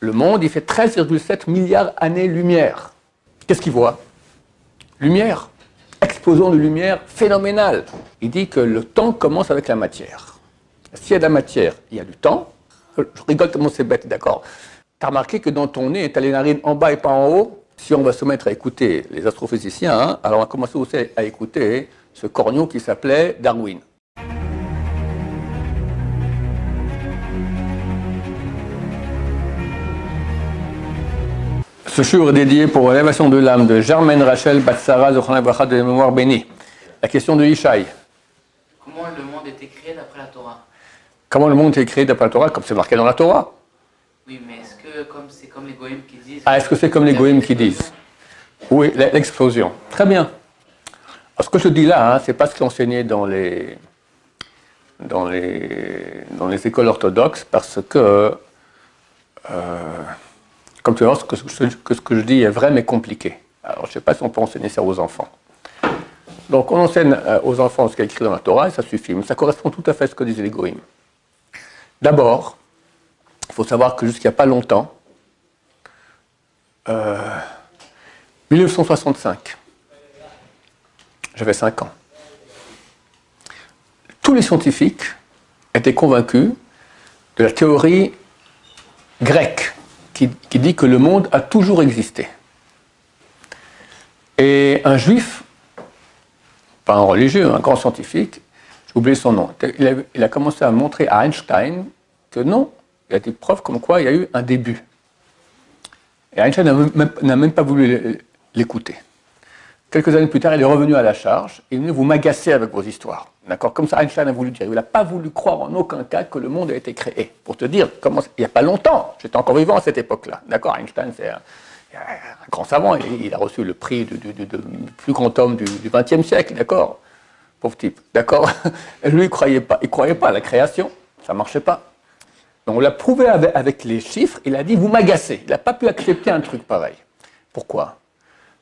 le monde, il fait 13,7 milliards d'années-lumière. Qu'est-ce qu'il voit? Lumière. Explosion de lumière phénoménale. Il dit que le temps commence avec la matière. S'il y a de la matière, il y a du temps. Je rigole tellement c'est bête, d'accord? Tu as remarqué que dans ton nez, tu as les narines en bas et pas en haut? Si on va se mettre à écouter les astrophysiciens, hein, alors on va commencer aussi à écouter ce corneau qui s'appelait Darwin. Ce jour est dédié pour l'élévation de l'âme de Germaine Rachel Batsara Zochana Bracha de mémoire bénie. La question de Yishai. Comment le monde a été créé d'après la Torah? Comment le monde a été créé d'après la Torah? Comme c'est marqué dans la Torah. Oui, mais est-ce que c'est comme les goïms qui disent... Ah, est-ce que c'est comme les goïms qui disent? Oui, l'explosion. Très bien. Alors, ce que je dis là, hein, c'est pas ce qui est enseigné dans les écoles orthodoxes, parce que, comme tu vois, ce que je dis est vrai mais compliqué. Alors, je ne sais pas si on peut enseigner ça aux enfants. Donc, on enseigne aux enfants ce qui est écrit dans la Torah, et ça suffit. Mais ça correspond tout à fait à ce que disaient les goïms. D'abord, il faut savoir que jusqu'il n'y a pas longtemps, 1965, j'avais 5 ans, tous les scientifiques étaient convaincus de la théorie grecque qui dit que le monde a toujours existé. Et un juif, pas un religieux, un grand scientifique, j'ai oublié son nom, il a commencé à montrer à Einstein que non, il y a des preuves comme quoi il y a eu un début. Et Einstein n'a même pas voulu l'écouter. Quelques années plus tard, il est revenu à la charge et il est venu vous m'agacer avec vos histoires. D'accord? Comme ça, Einstein a voulu dire. Il n'a pas voulu croire en aucun cas que le monde a été créé. Pour te dire, il n'y a pas longtemps, j'étais encore vivant à cette époque-là. D'accord? Einstein, c'est un grand savant. Il a reçu le prix du plus grand homme du XXe siècle. D'accord? Pauvre type. D'accord? Lui, il ne croyait pas. Il ne croyait pas à la création. Ça ne marchait pas. Donc on l'a prouvé avec les chiffres, il a dit, vous m'agacez. Il n'a pas pu accepter un truc pareil. Pourquoi?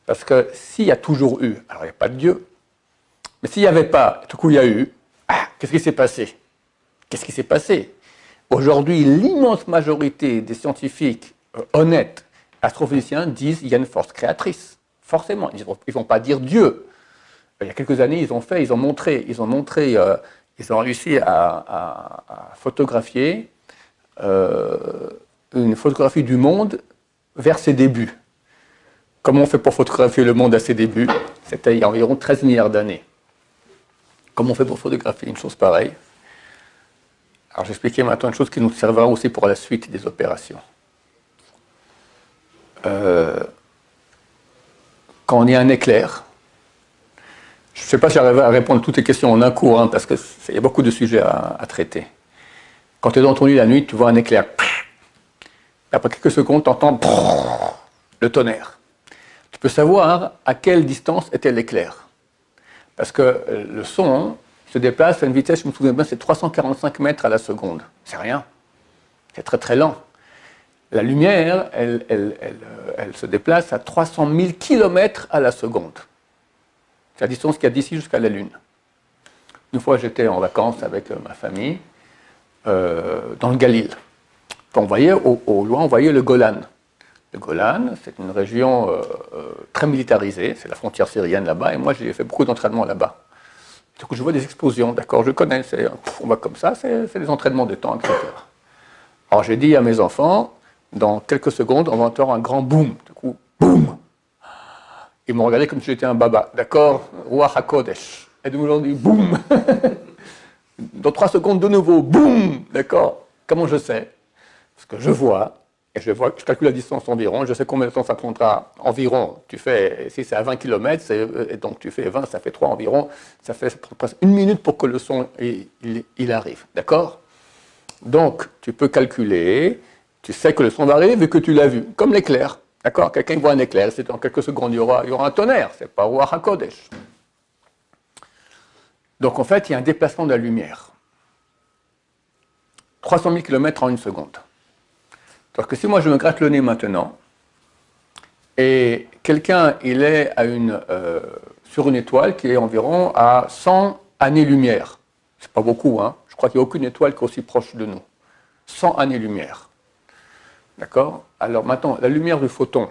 Parce que s'il y a toujours eu, alors il n'y a pas de Dieu, mais s'il n'y avait pas, tout coup il y a eu, qu'est-ce qui s'est passé? Qu'est-ce qui s'est passé? Aujourd'hui, l'immense majorité des scientifiques honnêtes, astrophysiciens, disent qu'il y a une force créatrice. Forcément, ils ne vont pas dire Dieu. Il y a quelques années, ils ont réussi à photographier une photographie du monde vers ses débuts. Comment on fait pour photographier le monde à ses débuts? C'était il y a environ 13 milliards d'années. Comment on fait pour photographier une chose pareille? Alors j'expliquais maintenant une chose qui nous servira aussi pour la suite des opérations. Quand il y a un éclair, je ne sais pas si j'arrive à répondre à toutes les questions en un cours, hein, parce qu'il y a beaucoup de sujets à traiter. Quand tu es dans ton lit la nuit, tu vois un éclair. Et après quelques secondes, tu entends le tonnerre. Tu peux savoir à quelle distance était l'éclair. Parce que le son se déplace à une vitesse, je me souviens bien, c'est 345 mètres à la seconde. C'est rien. C'est très très lent. La lumière, elle se déplace à 300 000 km à la seconde. C'est la distance qu'il y a d'ici jusqu'à la Lune. Une fois, j'étais en vacances avec ma famille dans le Galil. On voyait, au loin, on voyait le Golan. Le Golan, c'est une région très militarisée, c'est la frontière syrienne là-bas, et moi j'ai fait beaucoup d'entraînements là-bas. Du coup, je vois des explosions, d'accord, je connais, on va comme ça, c'est des entraînements de temps, etc. Alors j'ai dit à mes enfants, dans quelques secondes, on va entendre un grand boum. Du coup, boum. Ils m'ont regardé comme si j'étais un baba, d'accord, Ruach HaKodesh. Et donc ils dit boum. Dans 3 secondes, de nouveau, boum, d'accord. Comment je sais? Parce que je vois. Et je calcule la distance environ, je sais combien de temps ça prendra environ. Si c'est à 20 km, et donc tu fais 20, ça fait 3 environ, ça fait presque 1 minute pour que le son il arrive, d'accord? Donc tu peux calculer, tu sais que le son va arriver vu que tu l'as vu, comme l'éclair, d'accord? Quelqu'un voit un éclair, c'est dans quelques secondes il y aura un tonnerre, c'est pas Ruach HaKodesh. Donc en fait, il y a un déplacement de la lumière. 300 000 km en 1 seconde. Parce que si moi je me gratte le nez maintenant, et quelqu'un il est sur une étoile qui est environ à 100 années-lumière, c'est pas beaucoup, hein, je crois qu'il n'y a aucune étoile qui est aussi proche de nous, 100 années-lumière. D'accord? Alors maintenant, la lumière du photon,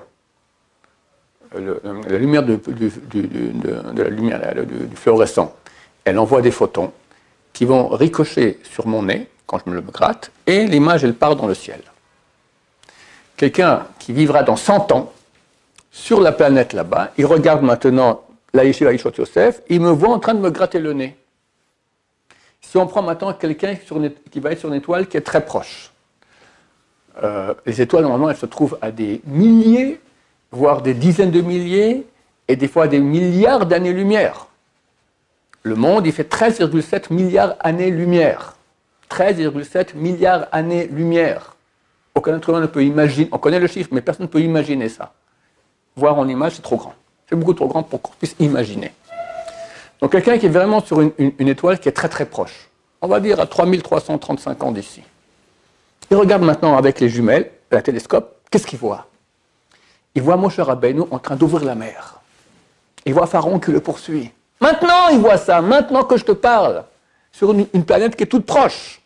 la lumière du fluorescent, elle envoie des photons qui vont ricocher sur mon nez quand je me le gratte, et l'image, elle part dans le ciel. Quelqu'un qui vivra dans 100 ans, sur la planète là-bas, il regarde maintenant la Yeshiva Ishot Yosef, il me voit en train de me gratter le nez. Si on prend maintenant quelqu'un qui va être sur une étoile qui est très proche, les étoiles, normalement, elles se trouvent à des milliers, voire des dizaines de milliers, et des fois des milliards d'années-lumière. Le monde, il fait 13,7 milliards d'années-lumière. 13,7 milliards d'années-lumière. Aucun être humain ne peut imaginer, on connaît le chiffre, mais personne ne peut imaginer ça. Voir en image, c'est trop grand. C'est beaucoup trop grand pour qu'on puisse imaginer. Donc quelqu'un qui est vraiment sur une étoile qui est très très proche, on va dire à 3335 ans d'ici. Il regarde maintenant avec les jumelles, la télescope, qu'est-ce qu'il voit? Il voit Moshe Rabbeinu en train d'ouvrir la mer. Il voit Pharaon qui le poursuit. Maintenant, il voit ça, maintenant que je te parle, sur une planète qui est toute proche.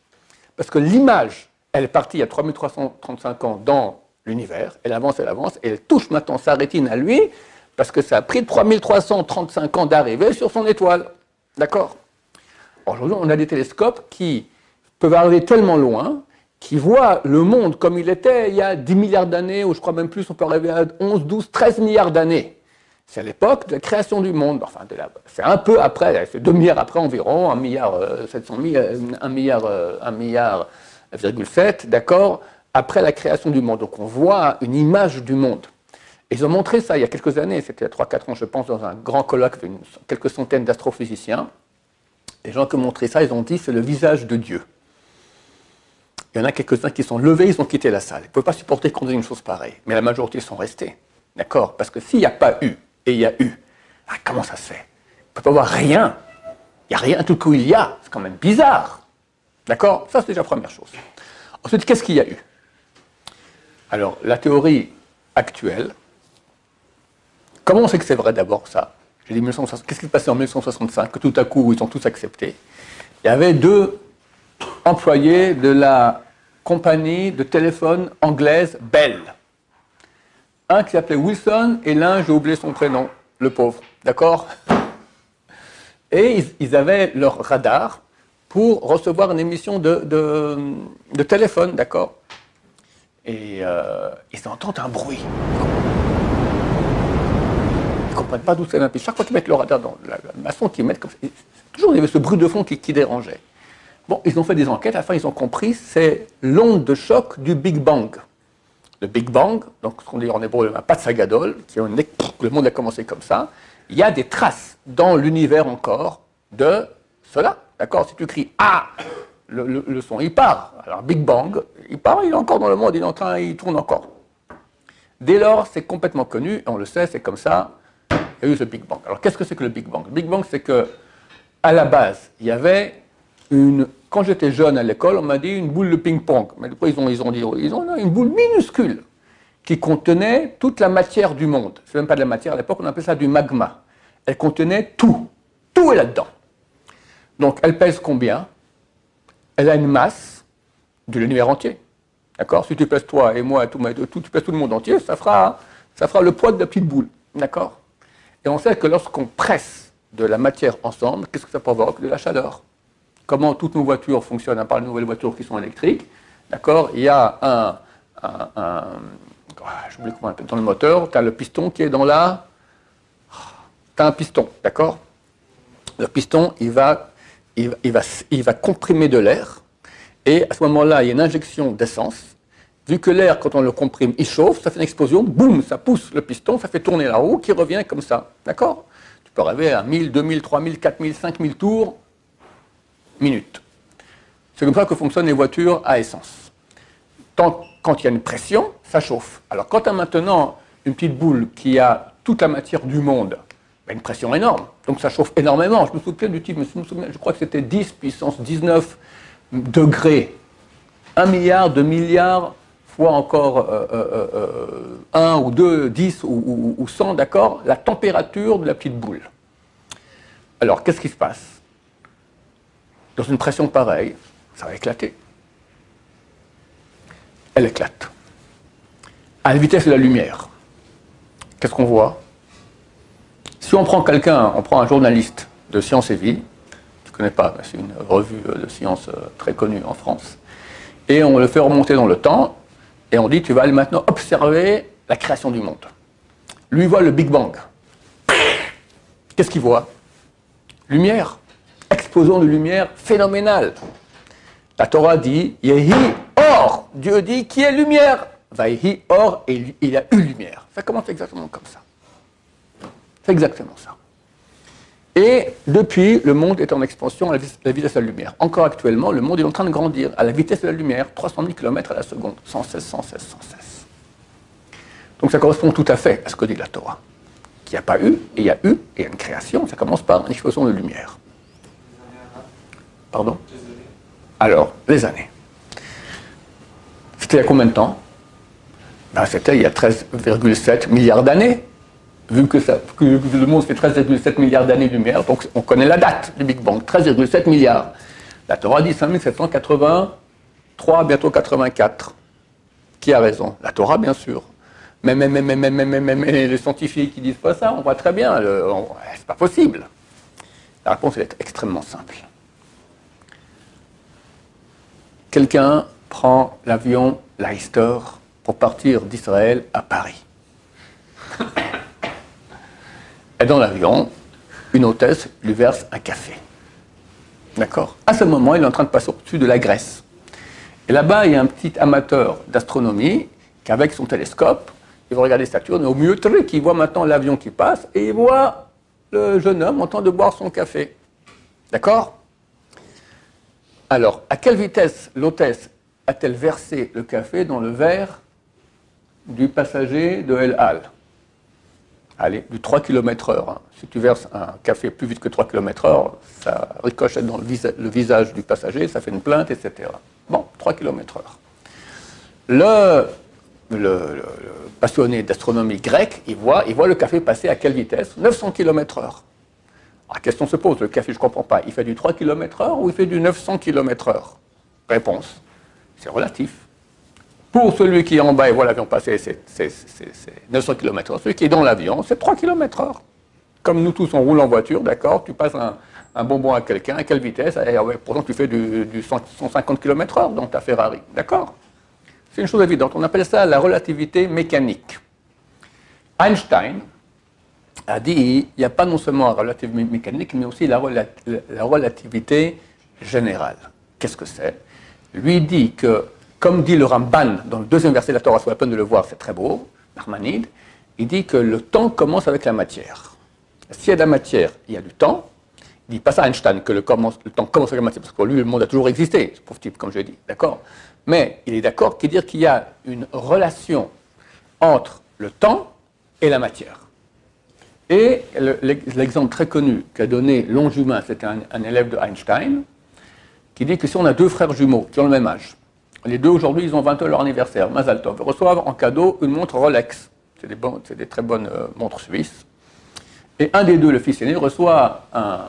Parce que l'image, elle est partie il y a 3335 ans dans l'univers, elle avance, et elle touche maintenant sa rétine à lui, parce que ça a pris 3335 ans d'arriver sur son étoile. D'accord? Aujourd'hui, on a des télescopes qui peuvent arriver tellement loin, qui voient le monde comme il était il y a 10 milliards d'années, ou je crois même plus, on peut arriver à 11, 12, 13 milliards d'années. C'est à l'époque de la création du monde. Enfin, c'est un peu après, c'est 2 milliards après environ, 1 milliard 700 000, 1 milliard, 7, d'accord, après la création du monde. Donc on voit une image du monde. Et ils ont montré ça il y a quelques années, c'était il y a 3-4 ans, je pense, dans un grand colloque avec quelques centaines d'astrophysiciens. Les gens qui ont montré ça, ils ont dit c'est le visage de Dieu. Il y en a quelques-uns qui sont levés, ils ont quitté la salle. Ils ne pouvaient pas supporter qu'on dise une chose pareille. Mais la majorité sont restés. D'accord? Parce que s'il n'y a pas eu, et il y a eu, ah, comment ça se fait? Il ne peut pas y avoir rien. Il n'y a rien, tout coup il y a. C'est quand même bizarre. D'accord? Ça, c'est déjà la première chose. Ensuite, qu'est-ce qu'il y a eu? Alors, la théorie actuelle, comment on sait que c'est vrai d'abord ça? J'ai dit 1960, qu'est-ce qui s'est passé en 1965, que tout à coup, ils ont tous accepté? Il y avait 2 employés de la compagnie de téléphone anglaise Bell. Un qui s'appelait Wilson et l'un, j'ai oublié son prénom, le pauvre, d'accord? Et ils avaient leur radar pour recevoir une émission de téléphone, d'accord? Et ils entendent un bruit. Ils ne comprennent pas d'où ça vient. Puis chaque fois qu'ils mettent le radar dans la maçon qu'ils mettent comme ça, toujours il y avait ce bruit de fond qui dérangeait. Bon, ils ont fait des enquêtes, à la fin ils ont compris, c'est l'onde de choc du Big Bang. Le Big Bang, donc ce qu'on dit en hébreu, le Patsagadol, le monde a commencé comme ça. Il y a des traces dans l'univers encore de cela. D'accord? Si tu cries « Ah !», le son, il part. Alors Big Bang, il part, il est encore dans le monde, il tourne encore. Dès lors, c'est complètement connu, on le sait, c'est comme ça, il y a eu ce Big Bang. Alors qu'est-ce que c'est que le Big Bang? Le Big Bang, c'est que à la base, il y avait quand j'étais jeune à l'école, on m'a dit une boule de ping-pong. Mais après, ils ont dit une boule minuscule qui contenait toute la matière du monde. C'est même pas de la matière, à l'époque, on appelait ça du magma. Elle contenait tout. Tout est là-dedans. Donc, elle pèse combien? Elle a une masse de l'univers entier. D'accord? Si tu pèses toi et moi, tu pèses tout le monde entier, ça fera le poids de la petite boule. D'accord? Et on sait que lorsqu'on presse de la matière ensemble, qu'est-ce que ça provoque? De la chaleur. Comment toutes nos voitures fonctionnent, à part les nouvelles voitures qui sont électriques, d'accord? Il y a j'oublie comment on appelle, dans le moteur, tu as le piston qui est dans la... Tu as un piston, d'accord? Le piston, il va comprimer de l'air, et à ce moment-là, il y a une injection d'essence. Vu que l'air, quand on le comprime, il chauffe, ça fait une explosion, boum, ça pousse le piston, ça fait tourner la roue qui revient comme ça, d'accord? Tu peux arriver à 1000, 2000, 3000, 4000, 5000 tours minutes. C'est comme ça que fonctionnent les voitures à essence. Quand il y a une pression, ça chauffe. Alors quand tu as maintenant une petite boule qui a toute la matière du monde, une pression énorme, donc ça chauffe énormément. Je me souviens du type, je crois que c'était 10 puissance 19 degrés. 1 milliard, 2 milliards, fois encore 1 ou 2, 10 ou 100, d'accord, la température de la petite boule. Alors qu'est-ce qui se passe? Dans une pression pareille, ça va éclater. Elle éclate. à la vitesse de la lumière. Qu'est-ce qu'on voit? Si on prend quelqu'un, on prend un journaliste de Science et Vie, je ne connais pas, mais c'est une revue de science très connue en France, et on le fait remonter dans le temps, et on dit, tu vas aller maintenant observer la création du monde. Lui voit le Big Bang. Qu'est-ce qu'il voit? Lumière. Explosion de lumière phénoménale. La Torah dit, Yehi or. Dieu dit, qui est lumière? Vaïhi or, et il y a eu lumière. Ça commence exactement comme ça. C'est exactement ça. Et depuis, le monde est en expansion à la vitesse de la lumière. Encore actuellement, le monde est en train de grandir à la vitesse de la lumière, 300 000 km à la seconde, sans cesse, sans cesse, sans cesse. Donc ça correspond tout à fait à ce que dit la Torah. Qu'il n'y a pas eu, et il y a eu, et il y a une création, ça commence par une explosion de lumière. Pardon? Alors, les années. C'était il y a combien de temps? Ben, c'était il y a 13,7 milliards d'années. Vu que le monde fait 13,7 milliards d'années-lumière, donc on connaît la date du Big Bang, 13,7 milliards. La Torah dit 5783, bientôt 84. Qui a raison? La Torah, bien sûr. Mais les scientifiques qui disent pas ça, on voit très bien, c'est pas possible. La réponse est extrêmement simple. Quelqu'un prend l'avion Leicester pour partir d'Israël à Paris. Et dans l'avion, une hôtesse lui verse un café. D'accord? À ce moment, il est en train de passer au-dessus de la Grèce. Et là-bas, il y a un petit amateur d'astronomie qui, avec son télescope, il va regarder Saturne, et au mieux, il voit maintenant l'avion qui passe, et il voit le jeune homme en train de boire son café. D'accord? Alors, à quelle vitesse l'hôtesse a-t-elle versé le café dans le verre du passager de El Al? Allez, du 3 km/h. Hein. Si tu verses un café plus vite que 3 km/h, ça ricochette dans le visage du passager, ça fait une plainte, etc. Bon, 3 km/h. Le passionné d'astronomie grecque, il voit le café passer à quelle vitesse? 900 km/h. La question se pose, le café, je ne comprends pas, il fait du 3 km/h ou il fait du 900 km/h? Réponse, c'est relatif. Pour celui qui est en bas et voit l'avion passer, c'est 900 km/h. Celui qui est dans l'avion, c'est 3 km/h. Comme nous tous, on roule en voiture, d'accord? Tu passes un bonbon à quelqu'un, à quelle vitesse? Et, pourtant, tu fais du 150 km/h dans ta Ferrari, d'accord? C'est une chose évidente. On appelle ça la relativité mécanique. Einstein a dit il n'y a pas non seulement la relativité mécanique, mais aussi la relativité générale. Qu'est-ce que c'est? Lui dit que, comme dit le Ramban dans le deuxième verset de la Torah, c'est la peine de le voir, c'est très beau, Nachmanide, il dit que le temps commence avec la matière. S'il y a de la matière, il y a du temps. Il ne dit pas ça à Einstein, que le temps commence avec la matière, parce que pour lui, le monde a toujours existé, ce pauvre type, comme je l'ai dit, d'accord? Mais il est d'accord qu'il dit qu'il y a une relation entre le temps et la matière. Et l'exemple très connu qu'a donné Longjumin, c'était un élève de Einstein, qui dit que si on a deux frères jumeaux qui ont le même âge, les deux aujourd'hui, ils ont 20 ans leur anniversaire, Mazal Tov, ils reçoivent en cadeau une montre Rolex, c'est des très bonnes montres suisses, et un des deux, le fils aîné, reçoit un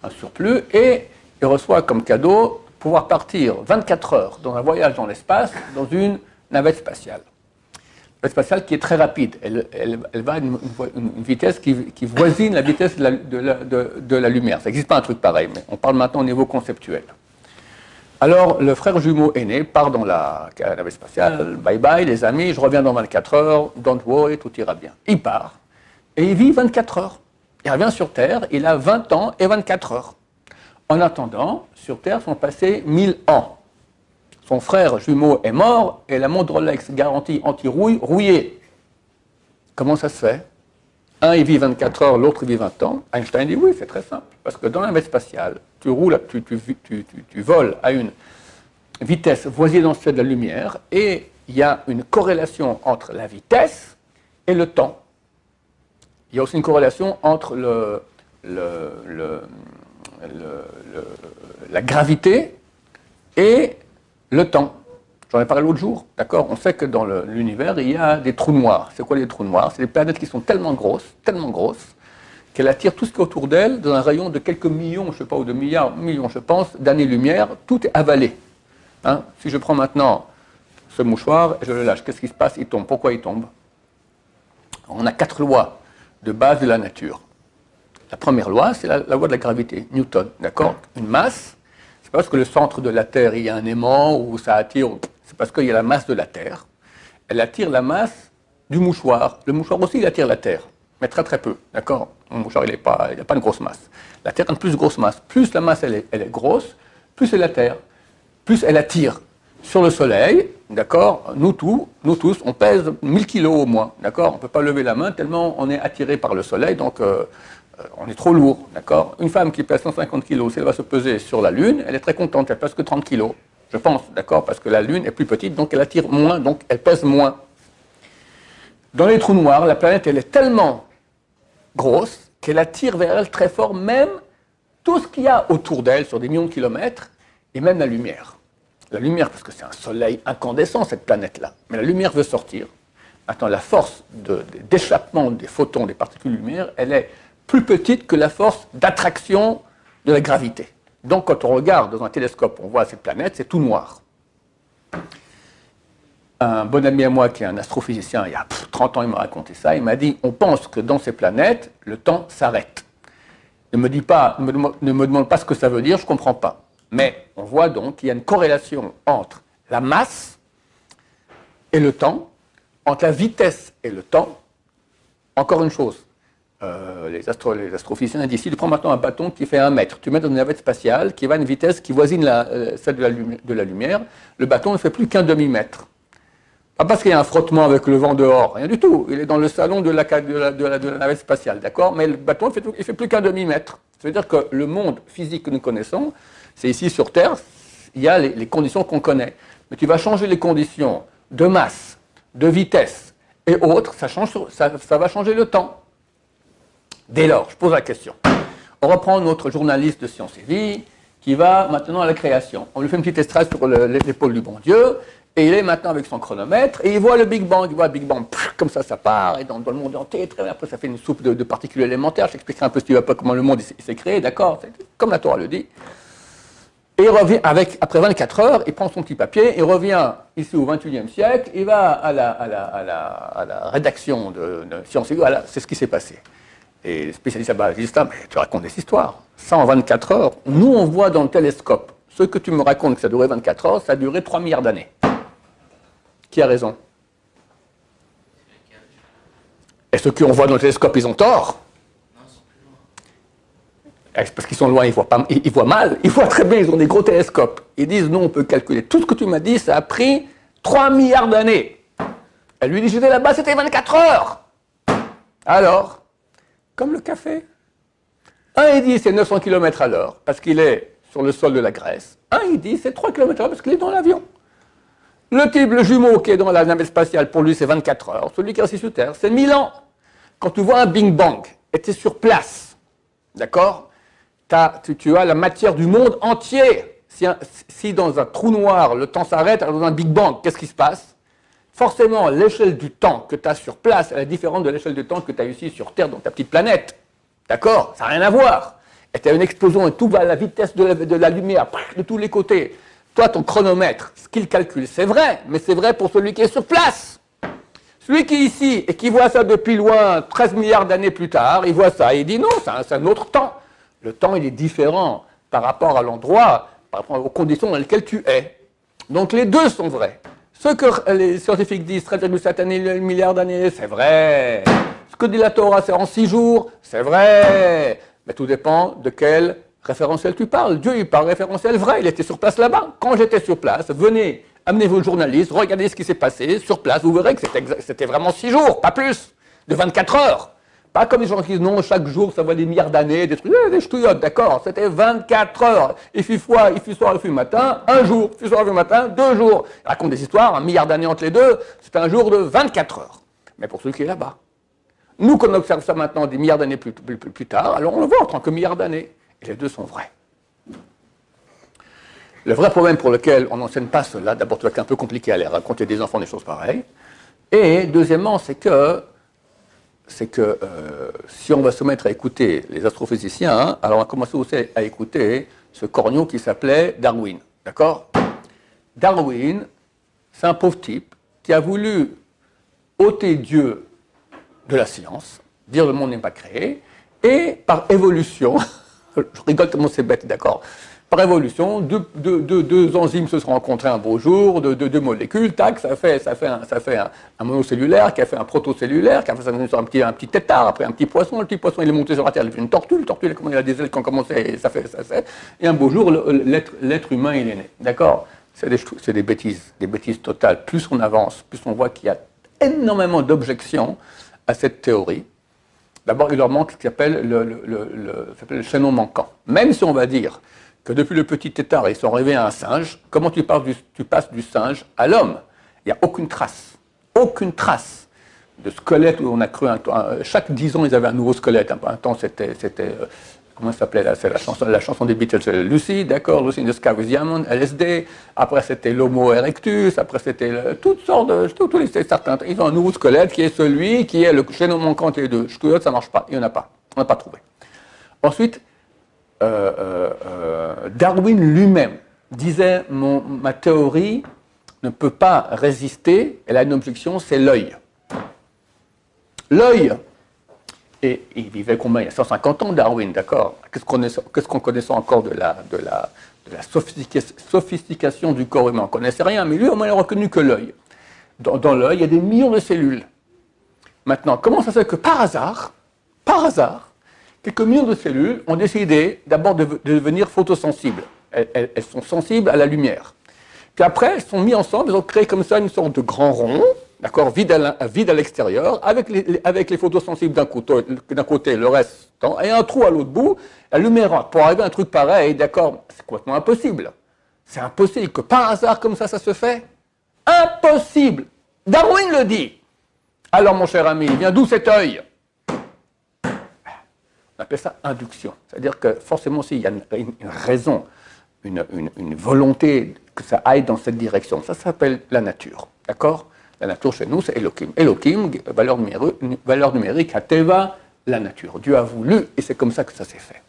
surplus et il reçoit comme cadeau pouvoir partir 24 heures dans un voyage dans l'espace, dans une navette spatiale. Navette spatiale qui est très rapide. Elle va à une vitesse qui voisine la vitesse de la lumière. Ça n'existe pas un truc pareil, mais on parle maintenant au niveau conceptuel. Alors, le frère jumeau aîné part dans la navette spatiale, bye bye les amis, je reviens dans 24 heures, don't worry, tout ira bien. Il part, et il vit 24 heures. Il revient sur Terre, il a 20 ans et 24 heures. En attendant, sur Terre sont passés 1000 ans. Son frère jumeau est mort et la montre Rolex garantie anti-rouille rouillée. Comment ça se fait? Un, il vit 24 heures, l'autre, il vit 20 ans. Einstein dit oui, c'est très simple. Parce que dans la navette spatiale, tu voles à une vitesse voisinante de la lumière et il y a une corrélation entre la vitesse et le temps. Il y a aussi une corrélation entre la gravité et le temps. J'en ai parlé l'autre jour, d'accord? On sait que dans l'univers, il y a des trous noirs. C'est quoi les trous noirs? C'est des planètes qui sont tellement grosses, qu'elles attirent tout ce qui est autour d'elles dans un rayon de quelques millions, je ne sais pas, ou de millions, je pense, d'années-lumière. Tout est avalé. Hein? Si je prends maintenant ce mouchoir et je le lâche. Qu'est-ce qui se passe? Il tombe. Pourquoi il tombe? On a 4 lois de base de la nature. La première loi, c'est la loi de la gravité, Newton, d'accord? Une masse, c'est pas parce que le centre de la Terre, il y a un aimant ou ça attire, c'est parce qu'il y a la masse de la Terre. Elle attire la masse du mouchoir. Le mouchoir aussi, il attire la Terre, mais très très peu, d'accord? Le mouchoir, il n'a pas une grosse masse. La Terre a une plus grosse masse. Plus la masse, elle est grosse, plus c'est la Terre. Plus elle attire sur le Soleil, d'accord? Nous tous, on pèse 1000 kilos au moins, d'accord? On ne peut pas lever la main tellement on est attiré par le Soleil, donc on est trop lourd, d'accord? Une femme qui pèse 150 kilos, si elle va se peser sur la Lune, elle est très contente, elle pèse que 30 kilos, je pense, d'accord? Parce que la Lune est plus petite, donc elle attire moins, donc elle pèse moins. Dans les trous noirs, la planète, elle est tellement grosse qu'elle attire vers elle très fort même tout ce qu'il y a autour d'elle sur des millions de kilomètres, et même la lumière. La lumière, parce que c'est un soleil incandescent, cette planète-là, mais la lumière veut sortir. Maintenant, la force d'échappement des photons, des particules de lumière, elle est plus petite que la force d'attraction de la gravité. Donc, quand on regarde dans un télescope, on voit cette planète, c'est tout noir. Un bon ami à moi, qui est un astrophysicien, il y a 30 ans, il m'a raconté ça, il m'a dit, on pense que dans ces planètes, le temps s'arrête. Ne me demande pas ce que ça veut dire, je ne comprends pas. Mais on voit donc qu'il y a une corrélation entre la masse et le temps, entre la vitesse et le temps. Encore une chose, les astrophysiciens disent, si tu prends maintenant un bâton qui fait 1 mètre, tu mets dans une navette spatiale qui va à une vitesse qui voisine celle de la lumière, le bâton ne fait plus qu'un demi-mètre. Pas parce qu'il y a un frottement avec le vent dehors, rien du tout. Il est dans le salon de la navette spatiale, d'accord? Mais le bâton, il fait plus qu'un demi-mètre. Ça veut dire que le monde physique que nous connaissons, c'est ici sur Terre, il y a les conditions qu'on connaît. Mais tu vas changer les conditions de masse, de vitesse et autres, ça va changer le temps. Dès lors, je pose la question. On reprend notre journaliste de Sciences et Vie qui va maintenant à la création. On lui fait une petite estrade sur l'épaule du bon Dieu. Et il est maintenant avec son chronomètre, et il voit le Big Bang, comme ça part, et dans le monde entier, très bien, après ça fait une soupe de particules élémentaires, j'expliquerai un peu si tu veux pas comment le monde s'est créé, d'accord, comme la Torah le dit. Et il revient, après 24 heures, il prend son petit papier, il revient ici au XXIe siècle, il va à la rédaction de Sciences et Vie, voilà, c'est ce qui s'est passé. Et les spécialistes là-bas disent, ah, mais tu racontes des histoires, ça en 24 heures, nous on voit dans le télescope, ce que tu me racontes que ça durait 24 heures, ça a duré 3 milliards d'années. Qui a raison? Et ceux qu'on voit dans le télescope, ils ont tort? C'est parce qu'ils sont loin, ils voient mal, ils voient très bien, ils ont des gros télescopes. Ils disent, non, on peut calculer. Tout ce que tu m'as dit, ça a pris 3 milliards d'années. Elle lui dit, j'étais là-bas, c'était 24 heures. Alors, comme le café. Un, il dit, c'est 900 km à l'heure, parce qu'il est sur le sol de la Grèce. Un, il dit, c'est 3 km à l'heure, parce qu'il est dans l'avion. Le type, le jumeau qui est dans la navette spatiale, pour lui, c'est 24 heures. Celui qui est assis sur Terre, c'est 1000 ans. Quand tu vois un Big Bang, et tu es sur place, d'accord? Tu as la matière du monde entier. Si dans un trou noir, le temps s'arrête, alors dans un Big Bang, qu'est-ce qui se passe? Forcément, l'échelle du temps que tu as sur place, elle est différente de l'échelle du temps que tu as ici sur Terre, dans ta petite planète. D'accord? Ça n'a rien à voir. Et tu as une explosion, et tout va à la vitesse de la lumière, de tous les côtés. Toi, ton chronomètre, ce qu'il calcule, c'est vrai, mais c'est vrai pour celui qui est sur place. Celui qui est ici et qui voit ça depuis loin, 13 milliards d'années plus tard, il voit ça et il dit non, c'est un autre temps. Le temps, il est différent par rapport à l'endroit, par rapport aux conditions dans lesquelles tu es. Donc les deux sont vrais. Ce que les scientifiques disent, 13,7 milliards d'années, c'est vrai. Ce que dit la Torah, c'est en 6 jours, c'est vrai. Mais tout dépend de quel référentiel tu parles. Dieu, il parle référentiel vrai, il était sur place là-bas. Quand j'étais sur place, venez, amenez vos journalistes, regardez ce qui s'est passé sur place, vous verrez que c'était vraiment 6 jours, pas plus, de 24 heures. Pas comme les gens qui disent non, chaque jour, ça va des milliards d'années, des trucs, des ch'touillottes, d'accord, c'était 24 heures. Il fut soir, il fut matin, un jour, il fut soir, il fut matin, 2 jours. Ils racontent des histoires, 1 milliard d'années entre les deux, c'est un jour de 24 heures. Mais pour celui qui est là-bas. Nous, qu'on observe ça maintenant des milliards d'années plus tard, alors on le voit en tant que milliards d'années. Et les deux sont vrais. Le vrai problème pour lequel on n'enseigne pas cela, d'abord, c'est un peu compliqué à aller raconter des enfants des choses pareilles. Et deuxièmement, c'est que si on va se mettre à écouter les astrophysiciens, hein, alors on va commencer aussi à écouter ce corneau qui s'appelait Darwin. D'accord? Darwin, c'est un pauvre type qui a voulu ôter Dieu de la science, dire le monde n'est pas créé, et par évolution, je rigole tellement c'est bête, d'accord, par évolution, deux enzymes se sont rencontrées un beau jour, deux molécules, tac, ça fait un monocellulaire, qui a fait un protocellulaire, qui a fait un petit tétard, après un petit poisson, le petit poisson il est monté sur la Terre, il a fait une tortue, le tortue il a des ailes qui ont commencé, et ça fait, et un beau jour, l'être humain il est né, d'accord. C'est des bêtises totales. Plus on avance, plus on voit qu'il y a énormément d'objections à cette théorie. D'abord, il leur manque ce qui s'appelle le chaînon manquant. Même si on va dire que depuis le petit tétard, ils sont arrivés à un singe, comment tu passes du singe à l'homme? Il n'y a aucune trace de squelette où on a cru chaque 10 ans, ils avaient un nouveau squelette. Un temps, c'était comment ça s'appelait là? C'est la chanson des Beatles, c'est Lucy, d'accord, Lucy in the Sky with Diamond, LSD. Après, c'était l'Homo erectus. Après, c'était toutes sortes de... certains, ils ont un nouveau squelette qui est celui qui est le chaînon manquant entre les deux. Je te ça ne marche pas, il n'y en a pas. On n'a pas trouvé. Ensuite, Darwin lui-même disait ma théorie ne peut pas résister, elle a une objection, c'est l'œil. L'œil. Et il vivait combien? Il y a 150 ans, Darwin, d'accord? Qu'est-ce qu'on connaissait encore de la sophistication du corps humain? On ne connaissait rien, mais lui, au moins, il n'a reconnu que l'œil. Dans l'œil, il y a des millions de cellules. Maintenant, comment ça se fait que par hasard, quelques millions de cellules ont décidé d'abord de devenir photosensibles? Elles sont sensibles à la lumière. Puis après, elles sont mises ensemble, elles ont créé comme ça une sorte de grand rond, d'accord, vide à l'extérieur, avec les photosensibles d'un côté, le reste, et un trou à l'autre bout, la lumière, pour arriver à un truc pareil, d'accord, c'est complètement impossible. C'est impossible que par hasard, comme ça se fait. Impossible. Darwin le dit. Alors, mon cher ami, il vient d'où cet œil? On appelle ça induction. C'est-à-dire que forcément, s'il y a une raison, une volonté que ça aille dans cette direction, ça s'appelle la nature, d'accord? La nature chez nous, c'est Elohim. Elohim, valeur numérique, Hateva, la nature. Dieu a voulu, et c'est comme ça que ça s'est fait.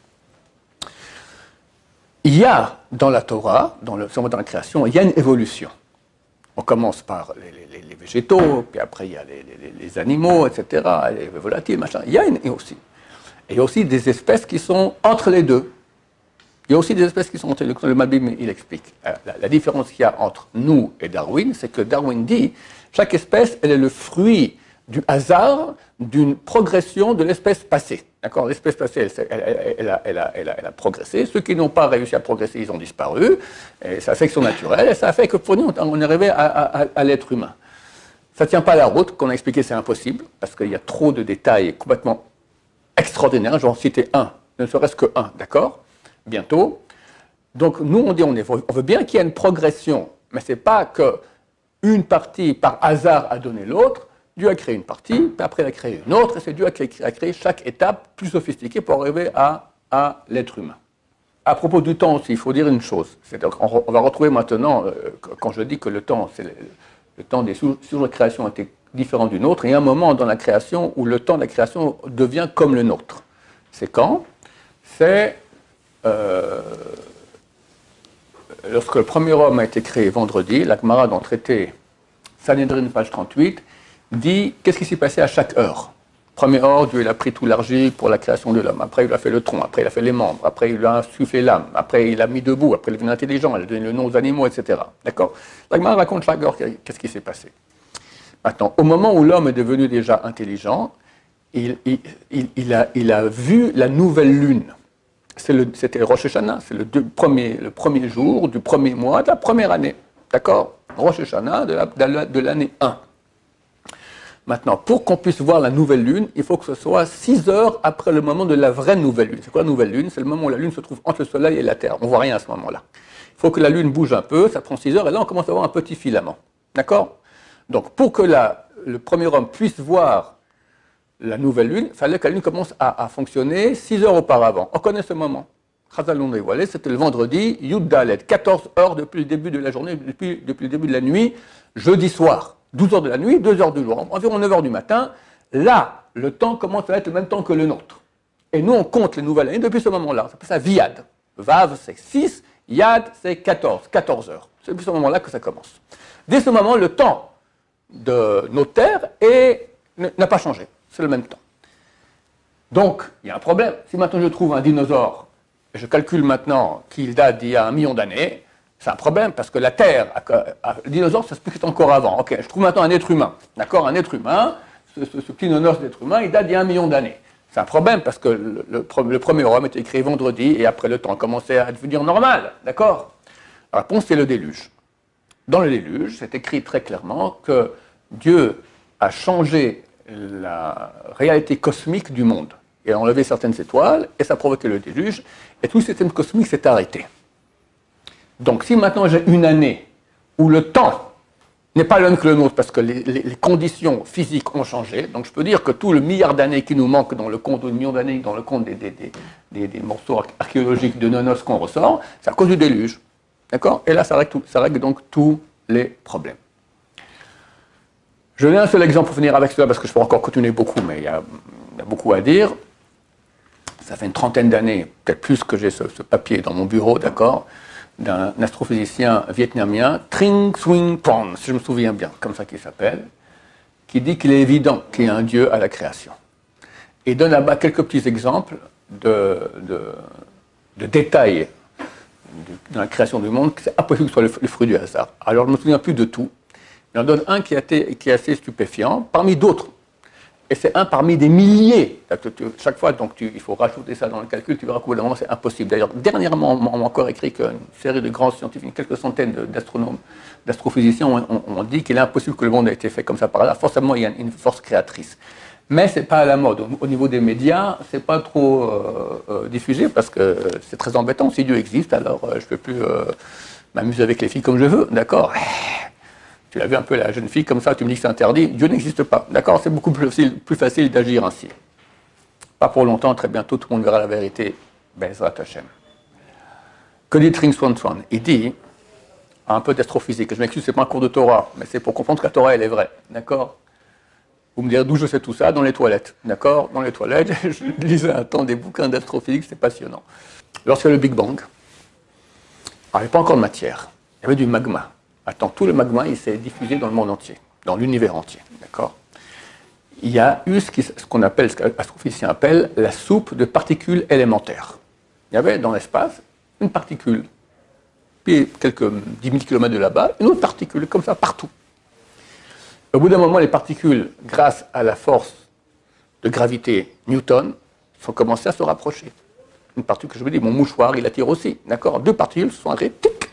Il y a dans la Torah, dans la création, il y a une évolution. On commence par les végétaux, puis après il y a les animaux, etc., les volatiles, machin. Il y a aussi des espèces qui sont entre les deux. Il y a aussi des espèces qui sont entre les deux. Le Malbim, il explique. La différence qu'il y a entre nous et Darwin, c'est que Darwin dit chaque espèce, elle est le fruit du hasard d'une progression de l'espèce passée. D'accord? L'espèce passée, elle a progressé. Ceux qui n'ont pas réussi à progresser, ils ont disparu. Et ça fait que c'est naturel. Et ça fait que pour nous, on est arrivé à l'être humain. Ça ne tient pas la route. Qu'on a expliqué, c'est impossible, parce qu'il y a trop de détails complètement extraordinaires. Je vais en citer un, ne serait-ce que un, d'accord? Bientôt. Donc, nous, on dit, on veut bien qu'il y ait une progression, mais ce n'est pas qu'une partie, par hasard, a donné l'autre. Dieu a créé une partie, puis après il a créé une autre, et c'est Dieu qui a créé chaque étape plus sophistiquée pour arriver à l'être humain. À propos du temps aussi, il faut dire une chose. On va retrouver maintenant, quand je dis que le temps des sources de création était différent du nôtre, il y a un moment dans la création où le temps de la création devient comme le nôtre. C'est quand? C'est lorsque le premier homme a été créé vendredi, la Gemara dans le traité Sanhedrin, page 38, dit qu'est-ce qui s'est passé à chaque heure. Premier heure, Dieu il a pris tout l'argile pour la création de l'homme. Après, il a fait le tronc. Après, il a fait les membres. Après, il a insufflé l'âme. Après, il a mis debout. Après, il est devenu intelligent. Il a donné le nom aux animaux, etc. D'accord? La Gemara raconte chaque heure qu'est-ce qui s'est passé. Maintenant, au moment où l'homme est devenu déjà intelligent, il a vu la nouvelle lune. C'était Rosh Hashanah. C'est le premier jour du premier mois de la première année. D'accord? Rosh Hashanah de l'année 1. Maintenant, pour qu'on puisse voir la nouvelle lune, il faut que ce soit 6 heures après le moment de la vraie nouvelle lune. C'est quoi la nouvelle lune? C'est le moment où la lune se trouve entre le soleil et la Terre. On ne voit rien à ce moment-là. Il faut que la lune bouge un peu, ça prend 6 heures, et là on commence à voir un petit filament. D'accord? Donc pour que le premier homme puisse voir la nouvelle lune, il fallait que la lune commence à fonctionner 6 heures auparavant. On connaît ce moment. C'était le vendredi, Yud Dalet, 14 heures depuis le début de la journée, depuis le début de la nuit, jeudi soir. 12 heures de la nuit, 2 heures du jour, environ 9 heures du matin. Là, le temps commence à être le même temps que le nôtre. Et nous, on compte les nouvelles années depuis ce moment-là. Ça s'appelle ça Viad. Vav, c'est 6, Yad, c'est 14 heures. C'est depuis ce moment-là que ça commence. Dès ce moment, le temps de nos terres n'a pas changé. C'est le même temps. Donc, il y a un problème. Si maintenant je trouve un dinosaure, et je calcule maintenant qu'il date d'il y a 1 million d'années, c'est un problème parce que la Terre, le dinosaure, ça se peut qu'il est encore avant. Ok, je trouve maintenant un être humain. D'accord, un être humain, ce petit nonos d'être humain, il date d'il y a 1 million d'années. C'est un problème parce que le premier homme était écrit vendredi et après le temps commençait à devenir normal. D'accord? La réponse, c'est le déluge. Dans le déluge, c'est écrit très clairement que Dieu a changé la réalité cosmique du monde. Il a enlevé certaines étoiles et ça a provoqué le déluge et tout le système cosmique s'est arrêté. Donc si maintenant j'ai une année où le temps n'est pas le même que le nôtre parce que les conditions physiques ont changé, donc je peux dire que tout le milliard d'années qui nous manque dans le compte, ou le million d'années dans le compte des morceaux archéologiques de Nonos qu'on ressort, c'est à cause du déluge. D'accord? Et là, ça règle donc tous les problèmes. Je donne un seul exemple pour finir avec cela, parce que je peux encore continuer beaucoup, mais il y a beaucoup à dire. Ça fait une trentaine d'années, peut-être plus, que j'ai ce papier dans mon bureau, d'accord, d'un astrophysicien vietnamien, Trinh Xuyen Pon, si je me souviens bien, comme ça qu'il s'appelle, qui dit qu'il est évident qu'il y a un Dieu à la création. Et donne là-bas quelques petits exemples de détails dans la création du monde, que c'est impossible que ce soit le fruit du hasard. Alors je ne me souviens plus de tout. Il en donne un qui est assez stupéfiant, parmi d'autres. Et c'est un parmi des milliers. Chaque fois, donc, il faut rajouter ça dans le calcul, tu verras qu'au bout d'un moment, c'est impossible. D'ailleurs, dernièrement, on m'a encore écrit qu'une série de grands scientifiques, quelques centaines d'astronomes, d'astrophysiciens ont dit qu'il est impossible que le monde ait été fait comme ça par là. Forcément, il y a une force créatrice. Mais ce n'est pas à la mode. Au niveau des médias, ce n'est pas trop diffusé parce que c'est très embêtant. Si Dieu existe, alors je ne peux plus m'amuser avec les filles comme je veux, d'accord? Tu l'as vu un peu, la jeune fille, comme ça, tu me dis que c'est interdit. Dieu n'existe pas, d'accord? C'est beaucoup plus facile d'agir ainsi. Pas pour longtemps, très bientôt, tout le monde verra la vérité. Bezrat Hashem. Que dit Trinh Xuyen Pon? Il dit, un peu d'astrophysique, je m'excuse, ce n'est pas un cours de Torah, mais c'est pour comprendre que la Torah, elle est vraie, d'accord? Vous me direz d'où je sais tout ça? Dans les toilettes, d'accord? Dans les toilettes, je lisais un temps des bouquins d'astrophysique, c'est passionnant. Lorsqu'il y a le Big Bang, il n'y avait pas encore de matière, il y avait du magma. Attends, tout le magma, il s'est diffusé dans le monde entier, dans l'univers entier, d'accord? Il y a eu ce qu'on appelle, ce que l'astrophysicien appelle la soupe de particules élémentaires. Il y avait dans l'espace une particule, puis quelques 10 000 km de là-bas, une autre particule, comme ça, partout. Au bout d'un moment, les particules, grâce à la force de gravité Newton, sont commencées à se rapprocher. Une particule que je vous dis, mon mouchoir, il attire aussi, d'accord? Deux particules se sont arrêtées, tic.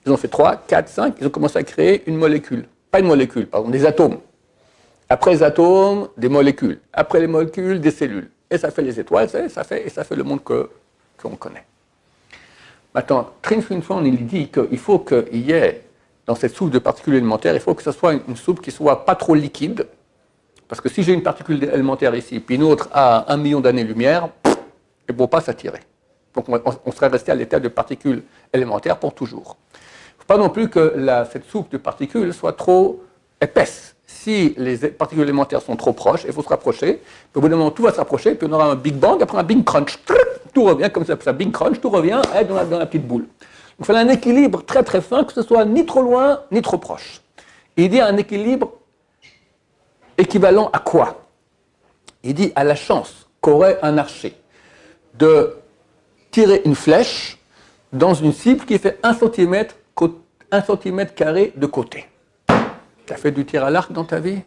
Ils ont fait 3, 4, 5, ils ont commencé à créer une molécule. Pas une molécule, pardon, des atomes. Après les atomes, des molécules. Après les molécules, des cellules. Et ça fait les étoiles, ça fait le monde qu'on connaît. Maintenant, Trinh Xuyen Pon, il dit qu'il faut qu'il y ait, dans cette soupe de particules élémentaires, il faut que ce soit une soupe qui ne soit pas trop liquide. Parce que si j'ai une particule élémentaire ici, puis une autre à 1 million d'années-lumière, elle ne pourra pas s'attirer. Donc on serait resté à l'état de particules élémentaires pour toujours. Il ne faut pas non plus que cette soupe de particules soit trop épaisse. Si les particules élémentaires sont trop proches, il faut se rapprocher. Puis au bout d'un moment, tout va se rapprocher, puis on aura un Big Bang, après un Big Crunch. Tout revient comme ça, Big Crunch, tout revient dans la petite boule. Donc il fallait un équilibre très très fin, que ce soit ni trop loin, ni trop proche. Et il dit un équilibre équivalent à quoi? Il dit à la chance qu'aurait un archer de tirer une flèche dans une cible qui fait 1 cm carré de côté. Tu as fait du tir à l'arc dans ta vie?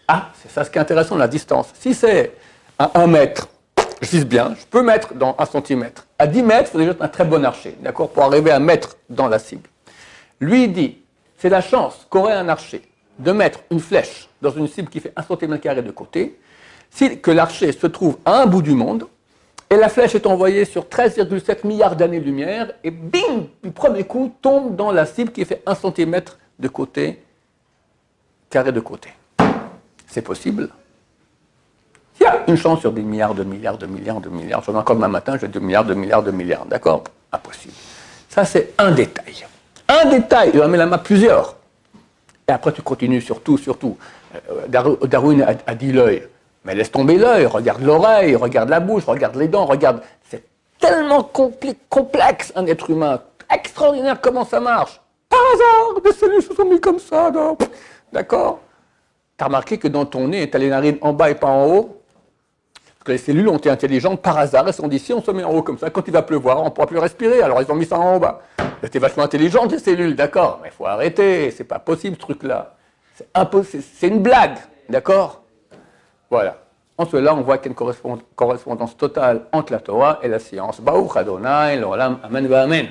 Ah, c'est ça ce qui est intéressant, la distance. Si c'est à 1 mètre, je vise bien, je peux mettre dans 1 cm. À 10 mètres, il faut déjà être un très bon archer, d'accord, pour arriver à mettre dans la cible. Lui, il dit, c'est la chance qu'aurait un archer de mettre une flèche dans une cible qui fait 1 cm carré de côté, que l'archer se trouve à un bout du monde, et la flèche est envoyée sur 13,7 milliards d'années-lumière, et bing, du premier coup, tombe dans la cible qui fait 1 cm de côté, carré de côté. C'est possible. Il y a une chance sur des milliards de milliards de milliards de milliards. J'en ai encore demain matin, j'ai 2 milliards de milliards de milliards. D'accord? Impossible. Ça, c'est un détail. Un détail, il en met la main plusieurs. Et après, tu continues surtout. Darwin a dit l'œil. Mais laisse tomber l'œil, regarde l'oreille, regarde la bouche, regarde les dents, regarde. C'est tellement complexe, un être humain. Extraordinaire comment ça marche. Par hasard, des cellules se sont mises comme ça. D'accord? Tu as remarqué que dans ton nez, tu as les narines en bas et pas en haut? Parce que les cellules ont été intelligentes par hasard. Elles se sont dit, si on se met en haut comme ça, quand il va pleuvoir, on ne pourra plus respirer. Alors ils ont mis ça en bas. C'était vachement intelligent, les cellules, d'accord? Mais il faut arrêter. C'est pas possible, ce truc-là. C'est impossible. C'est une blague, d'accord? Voilà. En cela, on voit qu'il y a une correspondance totale entre la Torah et la science. Baruch Adonai, l'olam, amen, amen.